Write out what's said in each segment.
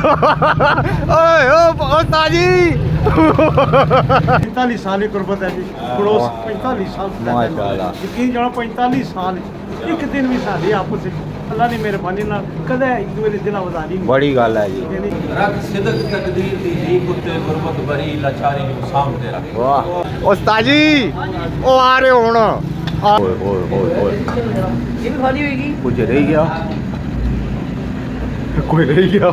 ओए ओ ताजी 45 साल की गुरबत है जी पड़ोस 45 साल माशाल्लाह यकीन जानो 45 साल एक दिन भी साडी आपस में अल्लाह ने मेहरबानी नाल कदे एक दूसरे दिल वधारी बड़ी गल है जी रख सिदक तकदीर दी जी कुत्ते गुरबत भरी लाचारी नु सामने रख वाह ओ ताजी ओ आ रहे हुन ओए ओए ओए ये भी खाली होगी कुछ रह गया कोई रह गया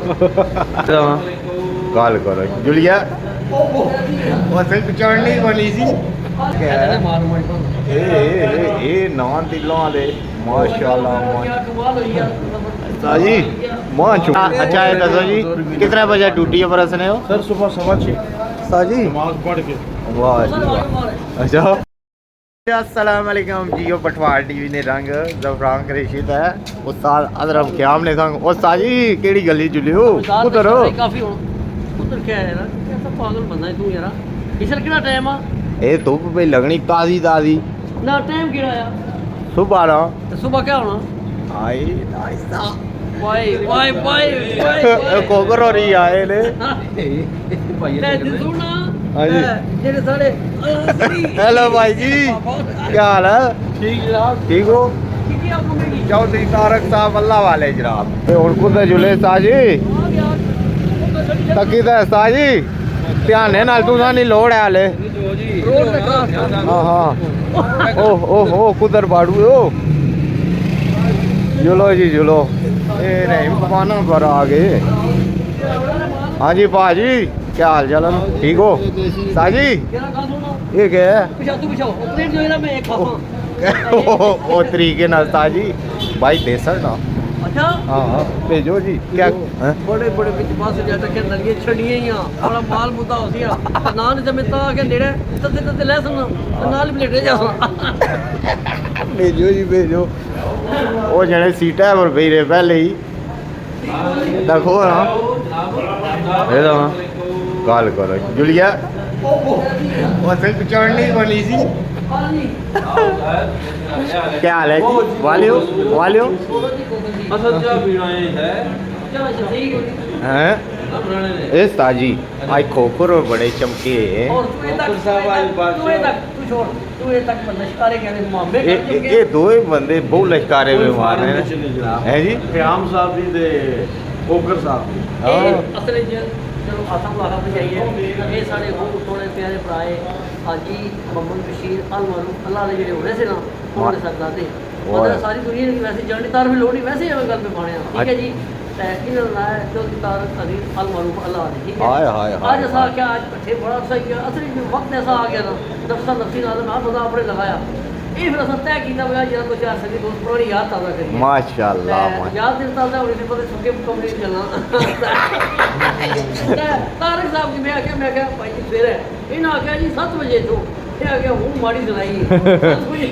गल करो जुलिया वो सिर्फ चढ़नी बनी सी ए नान दिलों वाले माशाल्लाह ताजी मान चुका अच्छा है दसो जी कितने बजे ड्यूटी पर असने हो सर सुबह 6:15 ताजी नमाज पढ़ के वाह जी वाह अच्छा अस्सलाम वालेकुम जियो पटवार टीवी ने रंग जफरान करेशित है उस्ताद अदरम क़याम ने संग उस्ताद जी केड़ी गली जुलियो उधर हो काफी हो उधर क्या है यार कैसा पागल बंदा है तू यार इसल कितना टाइम आ ए धुप पे लगनी ताजी ताजी ना टाइम किड़ा आ सुबह ना तो सुबह क्या होना आई नाइसा वाई वाई वाई वाई कोबर हो रही आए ले ले सुना हाँ जी। जेड़े सारे हेलो भाई जी क्या हाल है ठीक जनाब ठीक हो ठीक है आपको मेरी चौधरी तारक साहब अल्लाह वाले जनाब और खुद जुले साजी तकी तो साजी ध्यान नाल तू नहीं लोड़ है हाले रोड पे खड़ा हाँ हाँ ओ कुदर बाड़ू ओ जुलो जी जुलो ए नहीं पकाना पर आ गए हाँ जी भाजी क्या हाल चाल है ठीक हो साजी तेरा कहां सुनो ये क्या है पिछाओ तू पिछाओ प्लेट जो है ना मैं एक खाता ओ तरीके ना साजी भाई देसर ना अच्छा हाँ हाँ भेजो जी क्या हैं? बड़े बड़े बिच पास जाता के अंदर ये छड़ियां ही आ बड़ा माल मुद्दा होती है ना ने जमेता के नेड़े तते तते ले सुन नाल प्लेटे जा भेजो जी भेजो वो जने सीटा पर बही रहे पहले ही देखो ना ये तो गल करो जुलिया वो सिर्फ चढ़नी बनी सी क्या हाल है जी वालियो वालियो असल जा पीड़ाएं है हैं ए ताजी आज खोखर और बड़े चमके हैं और तू तक तू छोड़ तू ये तक नशकारे कहने मामले ये दो ही बंदे बहुत लश्कारे में मार रहे हैं हैं जी क़याम साहब जी दे ओकर साहब असले चलो आसा मुलाका बजाइए ये साढ़े बहुत थोड़े प्यारे भराए हाजी मोहम्मद बशीर अल मारूफ अल्लाह ने जेडे होने से ना उन्होंने सकदा थे मतलब सारी दुनिया की वैसे जर्नी तार भी लोड़ी वैसे ही गल पे पाने ठीक है जी इन्होंने लाया चौधरी तारक अजीज अल मारूफ अल्लाह ने ठीक है आज ऐसा क्या आज इकट्ठे बड़ा सही है असली वक्त ऐसा आ गया ना नफ्सा नफ्सी नाल मैं बंदा अपने लगाया ये फिर असां तय कीता बया यार दो चार सदी दोस्त पुरानी याद ताज़ा करिए माशाल्लाह याद दिन ताज़ा होने से पता सुके कंपनी चलना तारक साहब जी मैं क्या भाई जी फिर है इन्हें आख्या जी 7 बजे तो ये आख्या हूँ माड़ी सुनाई 7 बजे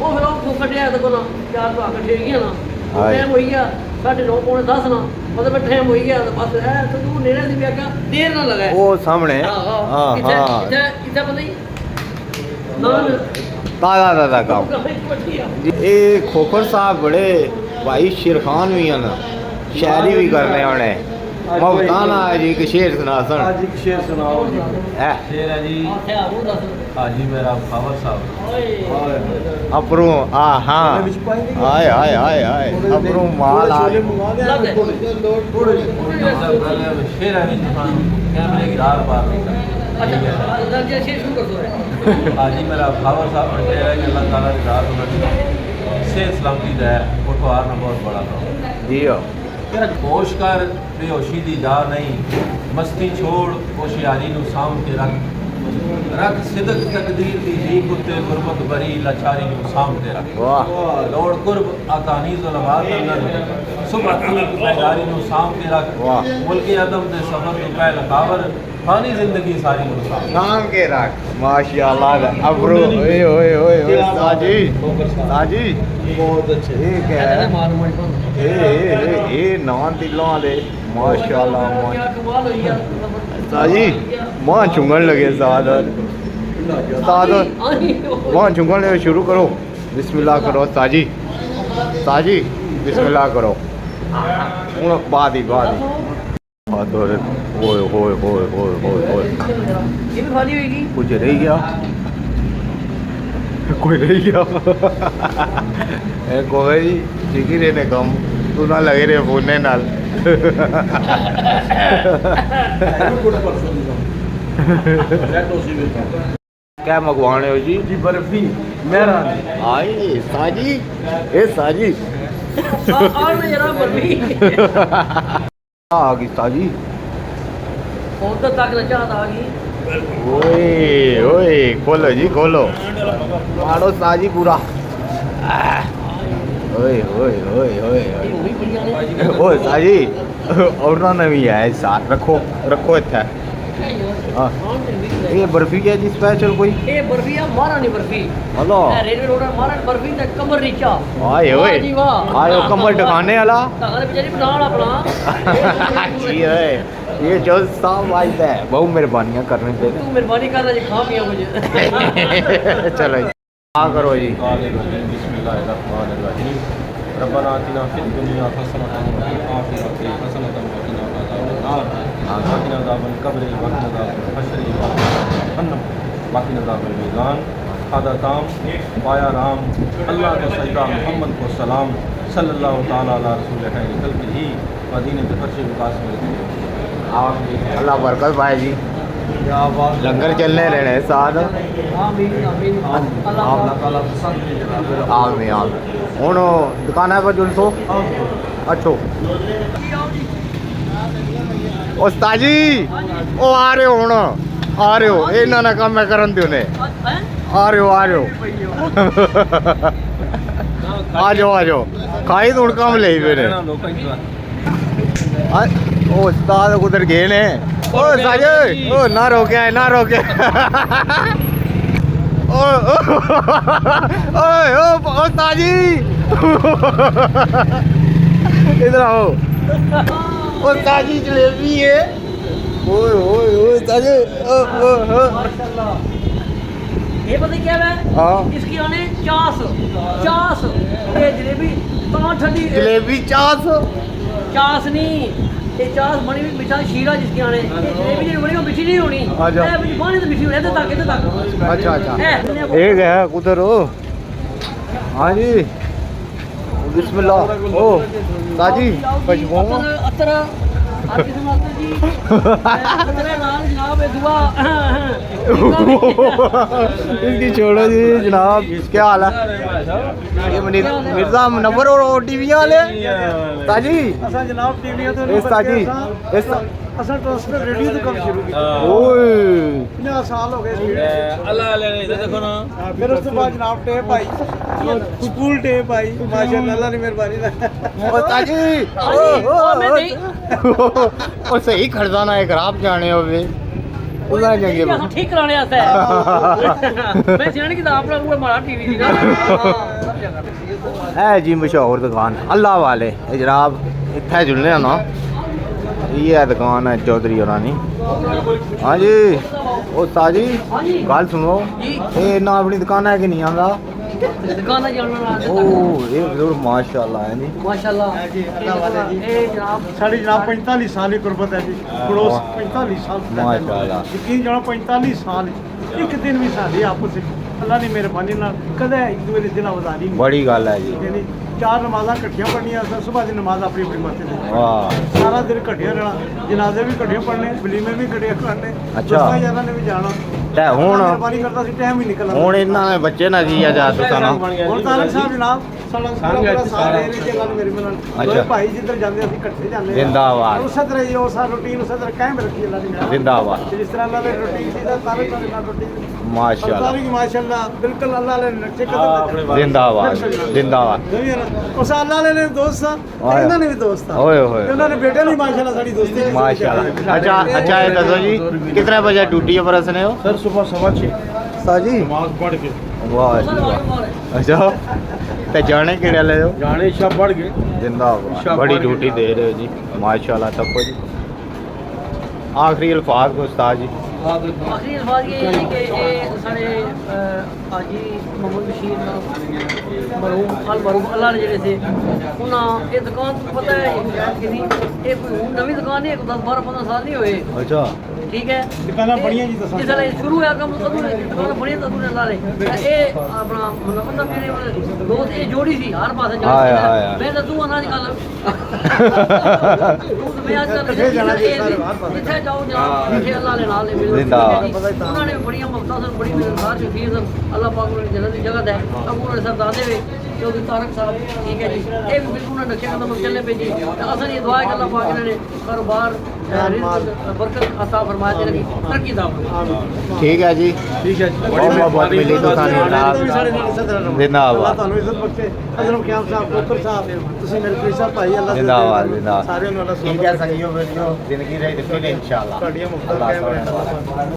वो फिर वो कटिया तो बोला यार तो आकर ठीक है ना टाइम हो गया 9:30 पौने 10 ना मतलब टाइम हो गया तो बस है तो तू नेड़े से भी आख्या देर ना लगाए वो सामने हाँ हाँ इतना पता ही ताज़ा ताज़ा काम ये खोखर साहब बड़े भाई शेरखान भी हैं ना शायरी भी करने वाले बताना जी एक शेर सुना सन आज एक शेर सुनाओ जी शेर है जी हाजी मेरा खावर साहब अपरू आ हाँ आए आए आए आए अपरू माल आ शेर है कैमरे की धार पार हाजी मेरा खावर साहब शेर है कि अल्लाह ताला की रात में सेहत सलामती है फोटो हारना बहुत बड़ा था जी होश कर बेहोशी दी जा नहीं मस्ती छोड़ होशियारी नु साम के रख सिदक तकदीर दी जी कुत्ते गुरबत भरी लाचारी नु साम के रख वाह लौड़ कुर्ब आतानी ज़ुलमात अंदर सुबह तक बेदारी नु साम के रख वाह मुल्क अदम दे सफर नु पहल कावर फानी जिंदगी सारी नु साम नाम के रख माशाल्लाह अबरू ओए ओए ओए साजी साजी बहुत अच्छे ये क्या है ये नान दिलों वाले माशाल्लाह साजी मां चुंगन लगे साद मां चुंगन लगे शुरू करो बिस्मिल्लाह करो साजी साजी बिस्मिल्लाह करो बाद ही दोरे ओए होए होए होए होए होए ये भी खाली होगी। कुछ रह गया कोई रह गया कोई जिगी रहने कम तू ना लगे रे फोन नाल क्या मंगवाने हो जी जी बर्फी मेरा आई साजी ए साजी और ना जरा बर्फी आ गई साजी उधर तक ना चाहता आ गई। ओए ओए खोलो जी खोलो मारो साजी पूरा ओए ओए ओए ओए ये भी बढ़िया ने ओए साजी और ना नवी है साथ रखो रखो इतना हाँ ये बर्फी क्या जी स्पेशल कोई ये बर्फी है महारानी बर्फी। हेलो रेलवे रोड है महारानी बर्फी ते कमर नीचा। आए ओए जी वाह आयो कमर टकाने वाला तारे बेचारी बनाना अपना जी है ये जो साहब आज है बहुत मेहरबानियां करने पे तू मेहरबानी कर रहा जी खा पिया मुझे। चलो जी हाँ करो जी बिस्मिल्लाहिर्रहमानिर्रहीम रब्बना आतिना फिद दुनिया हसनतन व फिल आखिरति हसनतन व क़िना अज़ाबन्नार वक़िना अज़ाबल क़ब्र वक़िना अज़ाबल हश्र जहन्नम वक़िना अज़ाबल मीज़ान खादा ताम पाया राम अल्लाह को सजदा मोहम्मद को सलाम सल्लल्लाहु ताला अला रसूल खैर खल्क़िही व दीन फ़र्श विकास में अल्लाह बरकत पाए जी लंगर चलने रहने साथ आमीन आमीन अल्लाह ताला आमीन आमीन ਹੁਣ ਦੁਕਾਨਾਂ पर जुलसो अच्छो उस्ताद जी ओ आ रहे हो ਹੁਣ आ रहे हो ਇਹਨਾਂ ਨਾਲ ਕੰਮ ਕਰਨ ਦਿਓ ਨੇ आ रहे हो आ रहे हो आ जाओ खाई तो ਹੁਣ ਕੰਮ ਲਈ ਵੇ ਨੇ ओ उस्ताद उधर गए ने ओ साजे ओ ना रोके ओए ओ उस्ताद जी इधर आओ उस्ताद जी जलेबी है ओए ओए ओए उस्ताद जी माशाल्लाह। ये पता क्या है हाँ इसकी आने चास चास ये जलेबी तो ठंडी जलेबी चास चास नहीं ये चास बनी हुई मिठा शीरा जिसकी आने ये जलेबी जो बनी वो मिठी नहीं होनी अच्छा। ये पानी तो मिठी होनी है तक अच्छा अच्छा एक है उधर हो हाँ जी बिस्मिल्लाह ओ ताजी खुशबू अतरा आपकी समाते जी अतरा लाल जनाब दुआ इसकी छोड़ो जी जनाब क्या हाल है ये मिर्जा मुनव्वर और टीवी वाले ताजी असा जनाब टीवी तो इस ताजी इस असा ट्रांसफर रेडियो तो कब शुरू किया ओए 50 साल हो गए अल्लाह ने देखो ना फिर उस तो बाद जनाब टेप आई स्कूल टेप आई माशाल्लाह अल्लाह ने मेहरबानी ओ ताजी ओ सही खड़जाना है खराब जाने होवे उला जाएंगे ठीक कराने आते हैं मैं जाने की आप लोग हमारा टीवी जी ना है जी मशहूर दुकान अल्लाह वाले जनाब इत्थे जुड़ने ना ये है दुकान है चौधरी होरानी हाँ जी ओ ताजी गल सुनो ये ना अपनी दुकान है कि नहीं आंदा दुकान जाना ओ ये जरूर माशाल्लाह है जी माशाल्लाह जी अल्लाह वाले जी ए जनाब साड़ी जनाब 45 साल की गुरबत है जी पड़ोस 45 साल माशाल्लाह यकीन जानो 45 साल एक दिन भी साडी आपस ਵਿੱਚ अल्लाह ने मेहरबानी ਨਾਲ ਕਦੇ ਇੱਕ ਦੂਜੇ ਦੇ ਦਿਲ ਆਵਾਜ਼ਾਰੀ ਨਹੀਂ बड़ी गल है जी ਯਾਨੀ ਚਾਰ ਨਮਾਜ਼ਾਂ ਇਕੱਠੀਆਂ ਪੜ੍ਹਨੀਆਂ ਅਸਾਂ ਸਵੇਰ ਦੀ ਨਮਾਜ਼ ਆਪਣੀ ਆਪਣੀ ਮਸਜਿਦ ਵਿੱਚ वाह ਸਾਰਾ ਦਿਨ ਇਕੱਠਿਆਂ ਰਹਿਣਾ ਜਨਾਜ਼ੇ ਵੀ ਇਕੱਠੇ ਪੜ੍ਹਨੇ ਵਲੀਮੇ ਵੀ ਇਕੱਠੇ ਕਰਨੇ ਅੱਛਾ। ਦੋਸਤਾਂ ਯਾਰਾਂ ਨੇ ਵੀ ਜਾਣਾ ਤੇ ਹੁਣ ਮਿਹਰਬਾਨੀ ਕਰਦਾ ਸੀ ਟਾਈਮ ਹੀ ਨਿਕਲ ਹੁਣ ਇਹਨਾਂ ਨੇ ਬੱਚੇ ਨਾ ਜੀ ਆਜ਼ਾਦ ਤੁਸਾਂ ਹੁਣ ਤਾਰਿਕ ਸਾਹਿਬ ਜਨਾਬ ਸਾਡਾ ਪੂਰਾ ਸਾਰੇ ਨੇ ਜੱਲਾਂ ਨੇ ਮੇਰੇ ਨਾਲ ਅੱਛਾ। ਦੋਵੇਂ ਭਾਈ ਜਿੱਧਰ ਜਾਂਦੇ ਅਸੀਂ ਇਕੱਠੇ ਜਾਂਦੇ ਹਾਂ। ਜ਼ਿੰਦਾਬਾਦ। ਉਸੇ ਤਰ੍ਹਾਂ ਹੀ ਉਹ ਸਾਡਾ ਰੂਟੀਨ ਉਸੇ ਤਰ੍ਹਾਂ ਕਾਇਮ ਰੱਖੀ ਅੱਲਾ ਨੇ ਮੇਰਾ ਜ਼ਿੰਦਾਬਾਦ ਤੇ ਜਿਸ ਤਰ੍ਹਾਂ ਅੱਲਾ ਨੇ ਰੂਟੀਨ ਸੀ ਤਾਂ ਤਾਰਿਕ ਸਾਹਿਬ ਨਾਲ ਰੂਟੀਨ माशाल्लाह तारिक माशाल्लाह बिल्कुल अल्लाह ने नक्शे कदम जिंदाबाद जिंदाबाद उस अल्लाह ने दोस्त था ਇਹਨਾਂ ਨੇ ਵੀ ਦੋਸਤ था ओए ओए ਤੇ ਉਹਨਾਂ ਨੇ ਬੇਟੇ ਨੇ ਮਾਸ਼ਾਅल्लाह ਸਾਡੀ ਦੋਸਤੀ माशाल्लाह अच्छा अच्छा है दसो जी कितने बजे ड्यूटी पर असने हो सर सुबह 6:15 साजी नमाज पढ़ के वाह जी वाह अच्छा ते जाने केड़े ले हो जाने ईशा पढ़ के जिंदाबाद बड़ी ड्यूटी दे रहे हो जी माशाल्लाह तको जी आखिरी अल्फाज को उस्ताद जी ਆਖਰੀ ਅਲਫਾਜ਼ ਇਹ ਹੈ ਕਿ ਇਹ ਸਾਡੇ ਹਾਜੀ ਮੁਹੰਮਦ ਬਸ਼ੀਰ ਮਰਹੂਮ ਅੱਲਾ ਨੇ ਜਿਹੜੇ ਸੀ ਉਹਨਾਂ ਇਹ ਦੁਕਾਨ ਤੋਂ ਪਤਾ ਹੈ ਕਿ ਨਹੀਂ ਇਹ ਕੋਈ ਹੁਣ ਨਵੀਂ ਦੁਕਾਨ ਨਹੀਂ 10 12 15 ਸਾਲ ਨਹੀਂ ਹੋਏ ਅੱਛਾ ਠੀਕ ਹੈ ਦੁਕਾਨਾਂ ਬੜੀਆਂ ਜੀ ਦੱਸਾਂ। ਜਿਸ ਵੇਲੇ ਸ਼ੁਰੂ ਹੋਇਆ ਕੰਮ ਤਦੋਂ ਦੁਕਾਨਾਂ ਬੜੀਆਂ ਤਦੋਂ ਅੱਲਾ ਨੇ ਇਹ ਆਪਣਾ ਮਤਲਬ ਮੇਰੇ ਦੋਸਤ ਇਹ ਜੋੜੀ ਸੀ ਹਰ ਪਾਸੇ ਹਾਏ, ਹਾਏ, ਹਾਏ। ਮੈਂ ਤਾਂ ਤੂੰ ਅਨਾਜ ਗੱਲ ਤੂੰ ਤੇ ਮੈਂ ਅੱਜ ਕੱਲ੍ਹ ਇਕੱਠੇ ਜਾਣਾ ਜੀ ਸਾਰੇ ਬਾਹਰ ਪਾਸੇ। ਜਿੱਥੇ ਜਾਓ ਜਾਂ ਜਿੱਥੇ ਅੱਲਾ ਨੇ ਨਾਲ ਮਿਲੋ ਜ਼ਿੰਦਾਬਾਦ। ਉਹਨਾਂ ਨੇ ਬੜੀਆਂ ਮਮਤਾ ਸਨ ਬੜੀ ਮਿਲਨਸਾਰ ਸ਼ਖਸੀਅਤ ਸਨ ਅੱਲਾ ਪਾਕ ਨੇ ਜੰਨਤ ਦੀ ਜਗ੍ਹਾ ਦੇ ਅਬੂ ਨੇ ਸਰਦਾਰ ਦੇਵੇ ਜੋ ਕਿ ਤਾਰਕ ਸਾਹਿਬ ਠੀਕ ਹੈ ਜੀ ਇਹ ਵੀ ਬਿਲਕੁਲ ਨਕਸ਼ੇ ਕਦਮ ਚੱਲੇ ਪਏ ਜੀ ਤੇ ਅਸਾਂ ਇਹ ਦੁਆ ਹੈ ਕਿ ਅੱਲਾ ਪਾਕ ਇਹਨਾਂ ਨੇ ਕਾਰੋਬਾਰ ਰਿਜ਼ਕ ਬਰਕਤ عطا ਫਰਮਾਏ ਤੇ ਲਗੀ ਤਰੱਕੀ ਦਾ ਠੀਕ ਹੈ ਜੀ ਠੀਕ ਹੈ ਜੀ ਬਹੁਤ ਬਹੁਤ ਮਿਲੀ ਤੁਹਾਨੂੰ ਤੁਸੀਂ ਸਾਡੇ ਨਾਲ ਇੱਜ਼ਤ ਰੱਖੋ। ਜ਼ਿੰਦਾਬਾਦ। ਅੱਲਾਹ ਤੁਹਾਨੂੰ ਇੱਜ਼ਤ ਬਖਸ਼ੇ। ਹਜ਼ਰਤ ਕਿਆਮ ਸਾਹਿਬ ਕੋਕਰ ਸਾਹਿਬ ਤੁਸੀਂ ਮੇਰੇ ਪੀਰ ਸਾਹਿਬ ਭਾਈ ਅੱਲਾਹ ਜ਼ਿੰਦਾਬਾਦ ਜ਼ਿੰਦਾਬਾਦ ਸਾਰਿਆਂ ਨੂੰ ਅੱਲਾਹ ਠੀਕ ਹੈ ਸੰਗੀਓ ਵੀਡੀਓ ਜ਼ਿੰਦਗੀ ਰਹੀ ਤੇ ਫਿਰ ਇਨਸ਼ਾਅੱਲਾ ਤੁਹਾਡੀਆਂ ਮੁਖਤਾਰ ਕਹਿ